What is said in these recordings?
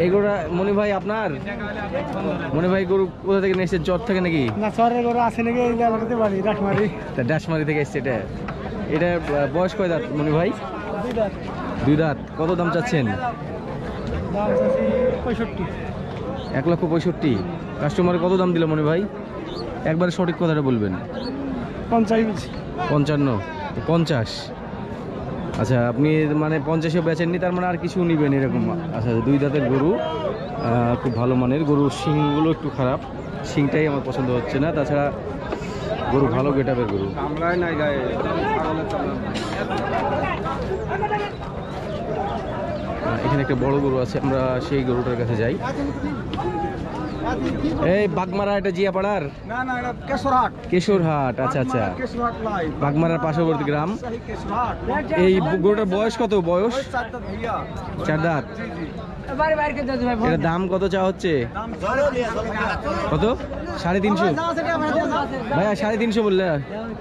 এইগুলা মনি ভাই আপনার? মনি ভাই গরু কোথা থেকে নিয়েছে? চর থেকে নাকি? না, চরের গরু আছে নাকি এই জায়গাতে বাড়ি ডাশমারি। ডাশমারি থেকে এসছে এটা। এটা বয়স কয় দাঁত মনি ভাই? দুই দাঁত। কত দাম চাচ্ছেন? দাম চাচ্ছি 65। 1,65,000। কাস্টমারে কত দাম দিল মনি ভাই? একবারে সঠিক কথাটা বলবেন। 50। 55, 50। আচ্ছা, আপনি মানে 50-এ বেচেননি, তার মানে আর কিছু নিবেন এরকম? আচ্ছা, দুই দাঁতের গরু, খুব ভালো মানের গরু। শিংগুলো একটু খারাপ, শিংটাই আমার পছন্দ হচ্ছে না। তাছাড়া গরু ভালো গেটাপের গরু। এখানে একটা বড় গরু আছে, আমরা সেই গরুটার কাছে যাই। এই বাগমারা, এটা জিয়াপাড়ার? না না, এটা কেশরহাট। কেশরহাট, আচ্ছা আচ্ছা। কেশরহাট লাই বাগমারার পার্শ্ববর্তী গ্রাম। কেশরহাট। এই গরুটার বয়স কত? বয়স 4 দাঁত। এটা দাম কত চা হচ্ছে? কত? 350? ভাইয়া 350 বললে?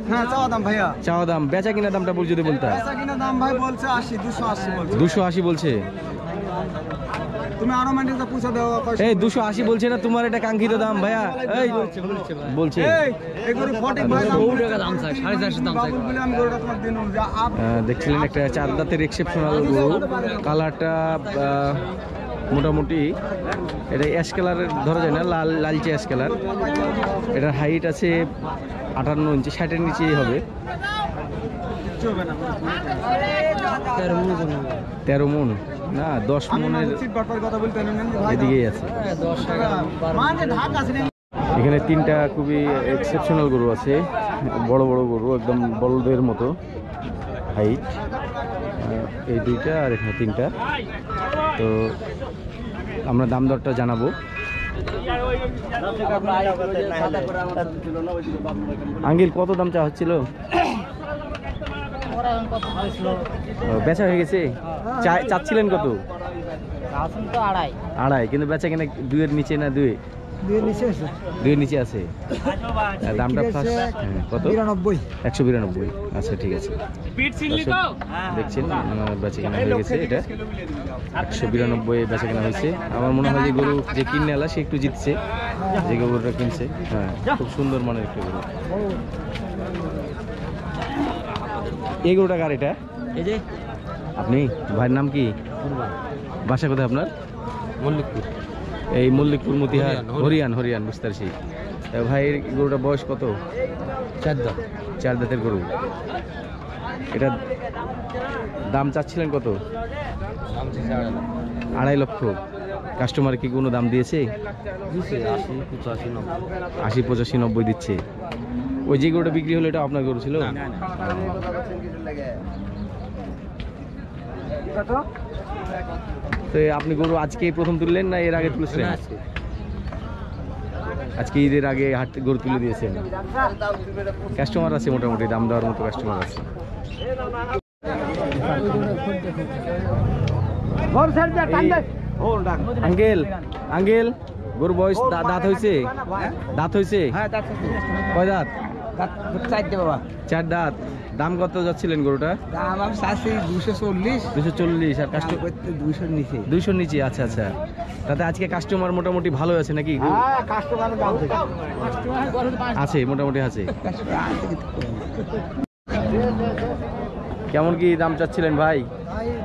হ্যাঁ, চাওয়া দাম ভাইয়া। চাওয়া দাম। বেচা কিনা দামটা বল যদি বলতা। বেচা কিনা দাম ভাই বলছে 80, 280 বলছে। 280 বলছে? তুমি আরো মাইন্ডে পুষা দাও। এই 280 বলছে না তোমার? এটা কাঙ্ক্ষিত দাম ভাইয়া। এই বলছে এই গরু 40 ভাই দাম চাই, 450 দাম চাই। বলে আমি গরুটা তোমার দিন যা আপ দেখছিলেন একটা 4 দাঁতের এক্সেপশনাল গরু। কালারটা মোটামুটি এটা অ্যাশ কালারের ধরা যায় না, লালচে অ্যাশ কালার। এটার হাইট আছে 58 ইঞ্চি, 60-এর নিচেই হবে। 13 মণ না, 10 মণের এদিকেই আছে। এখানে 3টা খুবই এক্সেপশনাল গরু আছে, বড় বড় গরু, একদম বলদের মতো হাইট। এই 2টা আর এখানে 3টা। তো আমরা দাম দরটা জানাবো। আঙ্কেল, কত দাম চা হচ্ছিল? বেচা হয়ে গেছে? চাচ্ছিলেন কত? 2.5, কিন্তু বেচা কিনা 2-এর নিচে না? 2-এর নিচে আছে। দামটা কত? 192। আচ্ছা, ঠিক আছে। দেখছেন বেচা কিনা হয়ে গেছে। এটা 192 বেচা কিনা হয়েছে। আমার মনে হয় যে গরু যে কিনে এলা সে একটু জিতছে, যে গরুটা কিনছে। হ্যাঁ, খুব সুন্দর মানের একটা গরু। এই গরুটা কার এটা? এই যে আপনি। ভাইয়ের নাম কি? বাসা কোথায় আপনার? মল্লিকপুর। এই মল্লিকপুর মতিহার, হরিয়ান, বুঝতে পারছি। ভাইয়ের গরুটা বয়স কত? 4 দাঁত। 4 দাঁতের গরু। এটা দাম চাচ্ছিলেন কত? 2.5 লক্ষ। কাস্টমার কি কোনো দাম দিয়েছে? 80, 85, 90 দিচ্ছে। ওই যে গরুটা বিক্রি হলো এটা আপনার গরু ছিল? তো আপনি গরু আজকে প্রথম তুললেন না এর আগে তুলেছিলেন? আজকে ঈদের আগে হাট গরু তুলে দিয়েছেন। কাস্টমার আছে মোটামুটি, দাম দেওয়ার মতো কাস্টমার আছে। আঙ্কেল, গরুর বয়স দাঁত হয়েছে? দাঁত হয়েছে? কয় দাঁত? 4 দাঁত। দাম কত যাচ্ছিলেন গরুটা? দাম আমি চাচ্ছি 240। 240 আর কাস্টমার 200-র নিচে। 200-র নিচে। আচ্ছা আচ্ছা। তাতে আজকে কাস্টমার মোটামুটি ভালো আছে নাকি? হ্যাঁ, কাস্টমার দাম আছে, মোটামুটি আছে। কেমন কি দাম চাচ্ছিলেন ভাই?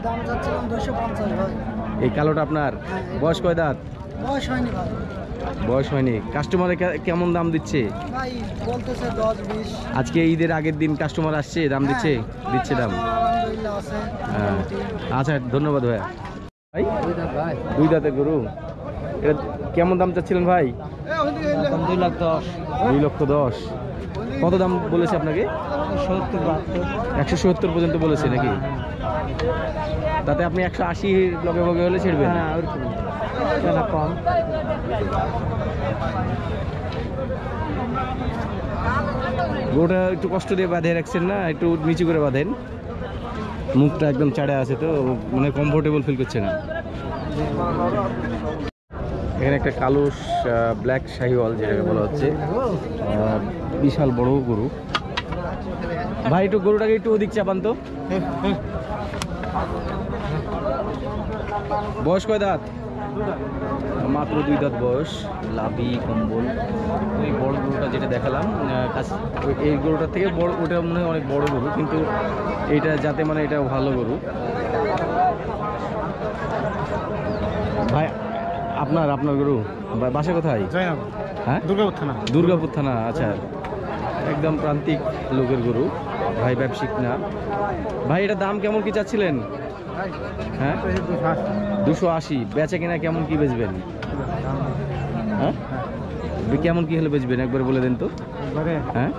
দাম চাচ্ছিলাম 250 ভাই। এই কালোটা আপনার? বয়স কয় দাঁত? বয়স হয়নি ভাই। বয়স হয়নি। কাস্টমারে কেমন দাম দিচ্ছে? ভাই বলতেছে 10-20। আজকে ঈদের আগের দিন কাস্টমার আসছে, দাম দিচ্ছে দাম? আলহামদুলিল্লাহ আছে। হ্যাঁ, আচ্ছা, ধন্যবাদ ভাইয়া। ভাই 2 দাঁতের গরু, এটা কেমন দাম চাচ্ছিলেন ভাই? 2,10,000। কত দাম বলেছে আপনাকে? 170 পর্যন্ত বলেছে নাকি? তাতে আপনি 180 লগে বগে হলে ছেড়বেন? কম। গরুটা একটু কষ্ট দিয়ে বাঁধে রাখছেন না? একটু নিচু করে বাঁধেন। মুখটা একদম চাড়া আছে তো মানে কমফোর্টেবল ফিল করছে না। এখানে একটা কালো ব্ল্যাক শাহিওয়াল যেটাকে বলা হচ্ছে, বিশাল বড় গরু। ভাই একটু গরুটাকে একটু ওদিক চাপান তো। বয়স কয় দাঁত? মাত্র 2 দাঁত বয়স, লাভি কম্বল। ওই বড় গরুটা যেটা দেখালাম এই গরুটার থেকে বড়, ওটা মনে হয় অনেক বড় গরু, কিন্তু এইটা যাতে মানে এটা ভালো গরু। ভাই আপনার গরু বাসা কোথায়? হ্যাঁ, দুর্গাপুর থানা। দুর্গাপুর থানা, আচ্ছা। একদম প্রান্তিক লোকের গরু, ভাই ব্যবসায়িক না। ভাই এটা দাম কেমন কি চাচ্ছিলেন? হ্যাঁ 280। বেচা কিনা কেমন কি বেচবেন? হ্যাঁ কেমন কি হলে বেচবেন একবার বলে দেন তো। হ্যাঁ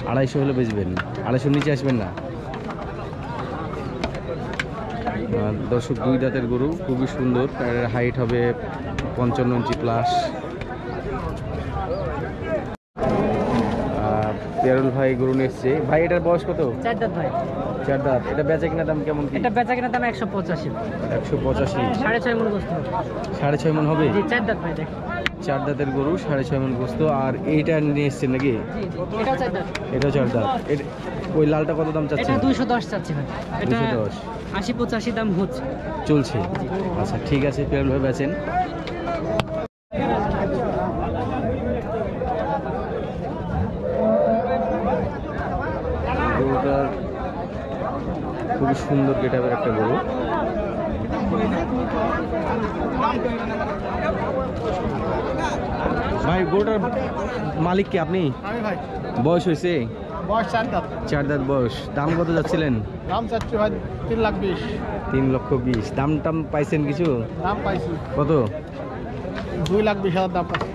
250 হলে বেচবেন, 250 নিচে আসবেন না। দর্শক 2 দাঁতের গরু, খুবই সুন্দর। এর হাইট হবে 55 ইঞ্চি প্লাস। পেয়ারুল ভাই গরু নিয়ে এসছে। ভাই এটার বয়স কত? 4 দাঁত ভাই। 4 দাঁত। এটা বেচা কিনা দাম কেমন কি? এটা বেচা কিনা দাম 185। 185। 6.5 মণ গোস্ত। 6.5 মণ হবে? জি 4 দাঁত ভাই। দেখ 4 দাঁতের গরু, 6.5 মণ গোস্ত। আর এইটা নিয়ে এসছেন নাকি? জি জি, এটাও 4 দাঁত। এটাও 4 দাঁত। ওই লালটা কত দাম চাচ্ছেন? এটা 210 চাচ্ছি ভাই। এটা 210 80-85 দাম হচ্ছে চলছে। আচ্ছা ঠিক আছে, পেয়ারুল ভাই বেচেন। গরুটার খুবই সুন্দর গেটআপের একটা গরু। ভাই গরুটার মালিক কি আপনি? বয়স হয়েছে? বয়স 4 দাঁত। 4 দাঁত বয়স। দাম কত যাচ্ছিলেন? দাম চাচ্ছি ভাই 3,20,000। 3,20,000। দাম টাম পাইছেন কিছু? দাম পাইছি কত? 2,20,000 দাম পাইছি।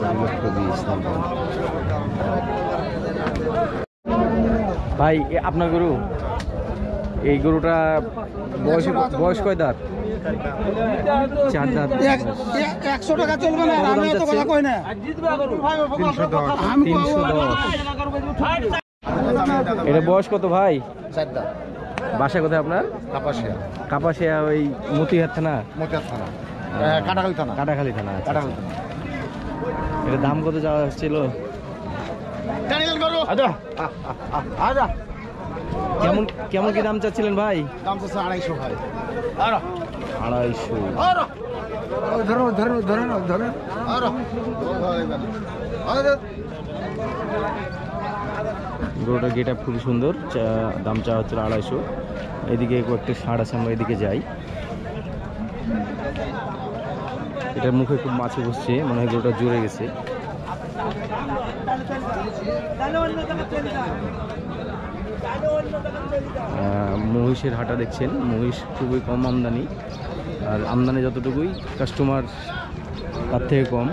2,20,000 দাম। ভাই আপনার গরু, এই গরুটা বয়স কয় দাঁত? 4 দাঁত। 100 টাকা চলবে না, আমি এত কথা কই না। 310। এটা বয়স কত ভাই? 4 দাঁত। বাসা কোথায় আপনার? কাপাসিয়া। কাপাসিয়া ওই মতিহার থানা? মতিহার থানা, কাটাখালী থানা। কাটাখালী থানা। আচ্ছা। কাটাখালী থানা। এটা দাম কত যাওয়া হচ্ছিল? আচ্ছা কেমন কি দাম চাচ্ছিলেন ভাই? দাম চাচ্ছে 250 ভাই। 250। ধরো। গরুটার গেটআপ খুবই সুন্দর। দাম চাওয়া হচ্ছিল 250। এদিকে একটু ষাঁড় আছে, আমরা এদিকে যাই। এটার মুখে খুব মাছে বসছে, মনে হয় গরুটা জুড়ে গেছে। মহিষের হাটা দেখছেন, মহিষ খুবই কম আমদানি, আর আমদানি যতটুকুই কাস্টমার তার থেকে কম।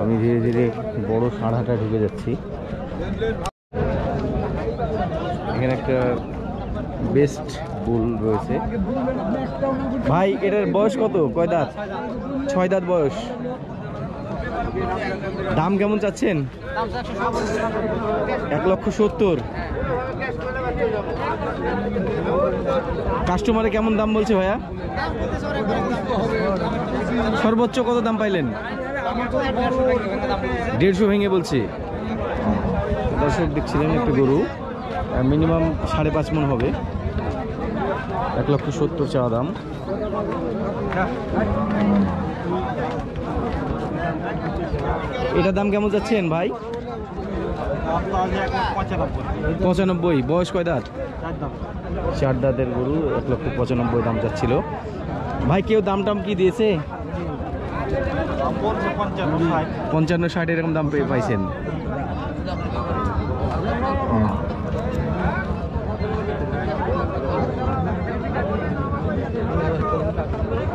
আমি ধীরে ধীরে বড় ষাঁড় হাটা ঢুকে যাচ্ছি। এখানে একটা বেস্ট বুল রয়েছে। ভাই এটার বয়স কত? কয় দাঁত? 6 দাঁত বয়স। দাম কেমন চাচ্ছেন? 1,70,000। কাস্টমারে কেমন দাম বলছে ভাইয়া? সর্বোচ্চ কত দাম পাইলেন? 150 ভেঙে বলছে। দর্শক দেখছিলেন একটু গরু, মিনিমাম 5.5 মণ হবে। 1,70,000 চাওয়া দাম। এটার দাম কেমন যাচ্ছেন ভাই? 95। বয়স কয় দাঁত? 4 দাঁতের গরু, 1,95,000 দাম যাচ্ছিল। ভাই কেউ দাম টাম কি দিয়েছে? 55-60 এরকম দাম পাইছেন।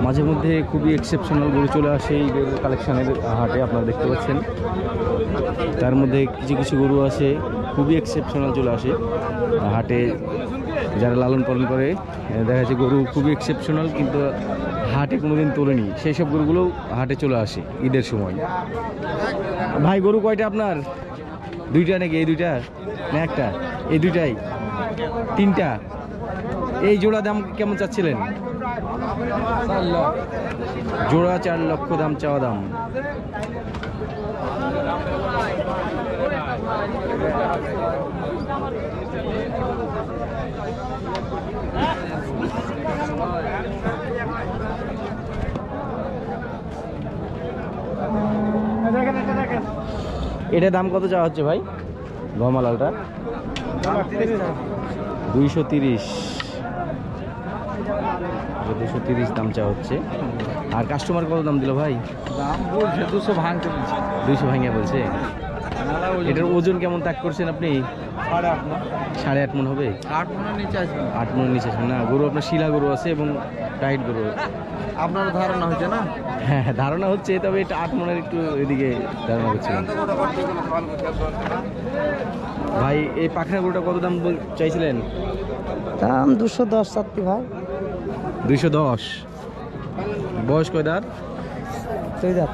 মাঝে মধ্যে খুবই এক্সেপশনাল গরু চলে আসে এই গরু কালেকশনের হাটে, আপনারা দেখতে পাচ্ছেন। তার মধ্যে কিছু কিছু গরু আছে খুবই এক্সেপশনাল চলে আসে হাটে। যারা লালন পালন করে দেখা যাচ্ছে গরু খুবই এক্সেপশনাল, কিন্তু হাটে কোনোদিন তোলেনি, সেই সব গরুগুলো হাটে চলে আসে ঈদের সময়। ভাই গরু কয়টা আপনার? দুইটা নাকি? এই দুইটা না একটা? এই দুইটাই? তিনটা? এই জোড়া দাম কেমন চাচ্ছিলেন? জোড়া 4 লক্ষ দাম, চাওয়া দাম। এটা দাম কত চাওয়া হচ্ছে ভাই? গমালালটা 230, 230 দাম চাওয়া হচ্ছে। আর কাস্টমার কত দাম দিল ভাই? দাম বলছে 200 ভাঙতে বলছে। 200 ভাঙিয়া বলছে। এটার ওজন কেমন তাক করছেন আপনি? 8.5 মণ হবে। 8 মনের নিচে আসবে। 8 মণের নিচে আসবে না। গরু আপনার শিলা গরু আছে এবং টাইট গরু। আপনার ধারণা হচ্ছে না? হ্যাঁ ধারণা হচ্ছে, তবে এটা 8 মণের একটু এদিকে ধারণা হচ্ছে। ভাই এই পাখনা গরুটা কত দাম চাইছিলেন? দাম 210 চাচ্ছি ভাই। 210। বয়স কয় দাঁত? 2 দাঁত।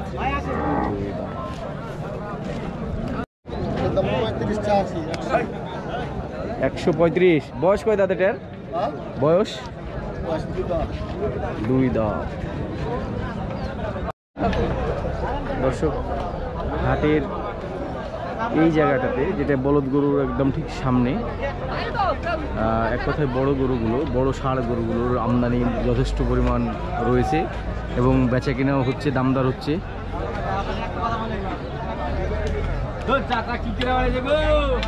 135। বয়স কয় দাঁত এটার? বয়স 2 দাঁত। দর্শক, হাটের এই জায়গাটাতে, যেটা বলদ গরুর একদম ঠিক সামনে, এক কথায় বড় গরুগুলো, বড় ষাঁড় গরুগুলোর আমদানি যথেষ্ট পরিমাণ রয়েছে এবং বেচা কেনাও হচ্ছে, দামদার হচ্ছে।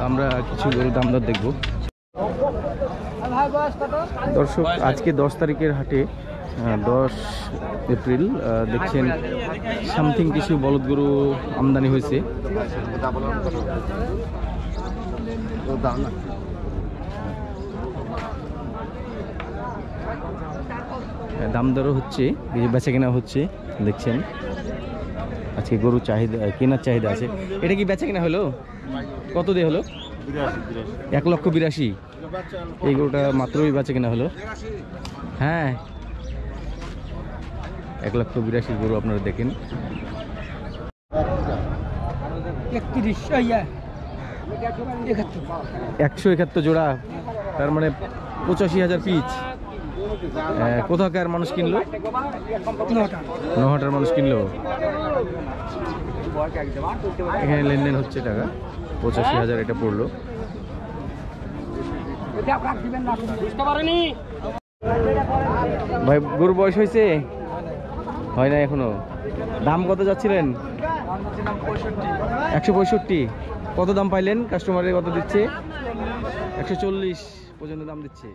আমরা কিছু গরু দামদার দেখব। দর্শক, আজকে 10 তারিখের হাটে, 10 এপ্রিল, দেখছেন সামথিং কিছু বলদ গরু আমদানি হয়েছে। দামদরও হচ্ছে, বেচা কেনা হচ্ছে, দেখছেন আজকে গরুর চাহিদা, কেনার চাহিদা আছে। এটা কি বেচা কেনা হলো? কত দিয়ে হলো? 1,82,000। এই গরুটা মাত্রই বেচা কেনা হলো। হ্যাঁ, 1,82,000 গরু আপনারা দেখেন। 171 জোড়া, তার মানে 85,000 পিচ। কোথাকার মানুষ কিনলো? নহাটার মানুষ কিনলো। এখানে লেনদেন হচ্ছে টাকা 85,000 এটা পড়লো। ভাই গরুর বয়স হয়েছে? হয় না এখনো? দাম কত যাচ্ছিলেন? 165। কত দাম পাইলেন? কাস্টমারে কত দিচ্ছে? 140 পর্যন্ত দাম দিচ্ছে।